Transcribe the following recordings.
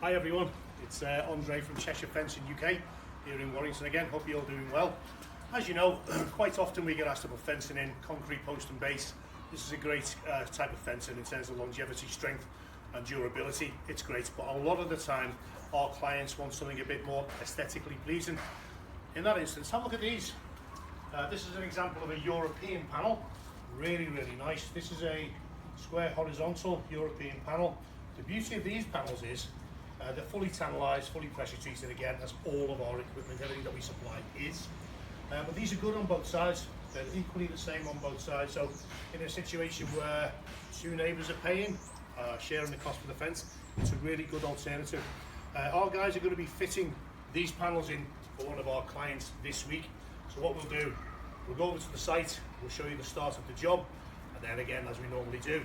Hi everyone, it's Andre from Cheshire Fencing UK here in Warrington again. Hope you're all doing well. As you know, quite often we get asked to put fencing in, concrete post and base. This is a great type of fencing in terms of longevity, strength and durability. It's great, but a lot of the time our clients want something a bit more aesthetically pleasing. In that instance, have a look at these. This is an example of a European panel. Really nice. This is a square horizontal European panel. The beauty of these panels is they're fully tannalised, fully pressure treated again, as all of our equipment, everything that we supply is. But these are good on both sides. They're equally the same on both sides. So in a situation where two neighbours are paying, sharing the cost for the fence, it's a really good alternative. Our guys are going to be fitting these panels in for one of our clients this week. So what we'll do, we'll go over to the site, we'll show you the start of the job, and then again, as we normally do,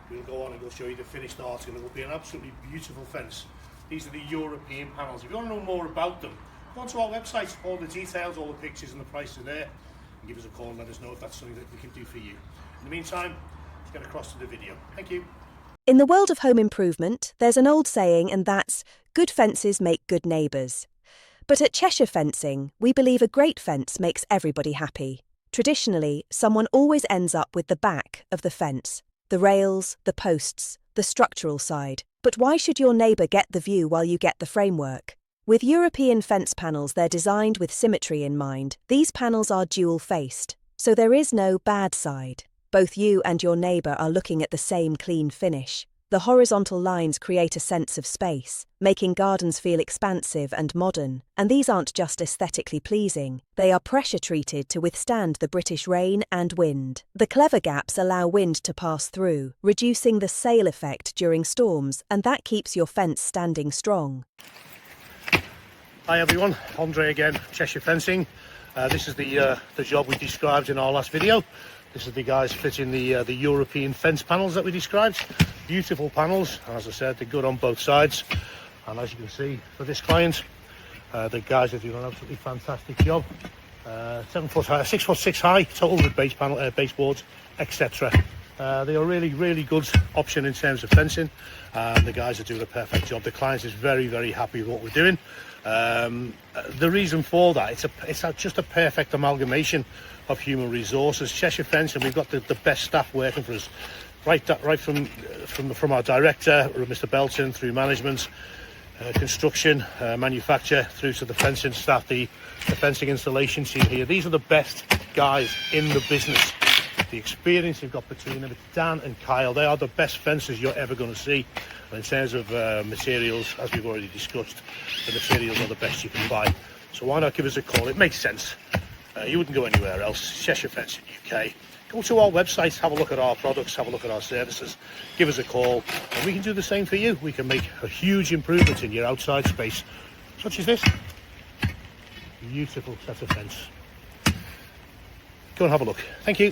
we'll go on and we'll show you the finished article. It will be an absolutely beautiful fence. These are the European panels. If you want to know more about them, go onto our website. All the details, all the pictures and the price are there. And give us a call and let us know if that's something that we can do for you. In the meantime, let's get across to the video. Thank you. In the world of home improvement, there's an old saying, and that's, good fences make good neighbours. But at Cheshire Fencing, we believe a great fence makes everybody happy. Traditionally, someone always ends up with the back of the fence, the rails, the posts, the structural side. But why should your neighbour get the view while you get the framework? With European fence panels, they're designed with symmetry in mind. These panels are dual-faced, so there is no bad side. Both you and your neighbour are looking at the same clean finish. The horizontal lines create a sense of space, making gardens feel expansive and modern. And these aren't just aesthetically pleasing, they are pressure-treated to withstand the British rain and wind. The clever gaps allow wind to pass through, reducing the sail effect during storms, and that keeps your fence standing strong. Hi everyone, Andre again, Cheshire Fencing. This is the job we described in our last video. This is the guys fitting the European fence panels that we described. Beautiful panels, and as I said, they're good on both sides. And as you can see, for this client, the guys are doing an absolutely fantastic job. 7 foot high, 6'6" high, total with base panel, baseboards, etc. They are really good option in terms of fencing. The guys are doing a perfect job. The client is very happy with what we're doing. The reason for that, it's just a perfect amalgamation of human resources. Cheshire Fencing, we've got the best staff working for us, right from our director, Mr. Belton, through management, construction, manufacture, through to the fencing staff, the fencing installation team here. These are the best guys in the business. The experience you've got between them, it's Dan and Kyle. They are the best fencers you're ever going to see. And in terms of materials, as we've already discussed, the materials are the best you can buy. So why not give us a call? It makes sense. You wouldn't go anywhere else. Cheshire Fencing UK. Go to our website, have a look at our products, have a look at our services, give us a call, and we can do the same for you. We can make a huge improvement in your outside space, such as this beautiful set of fence. Go and have a look. Thank you.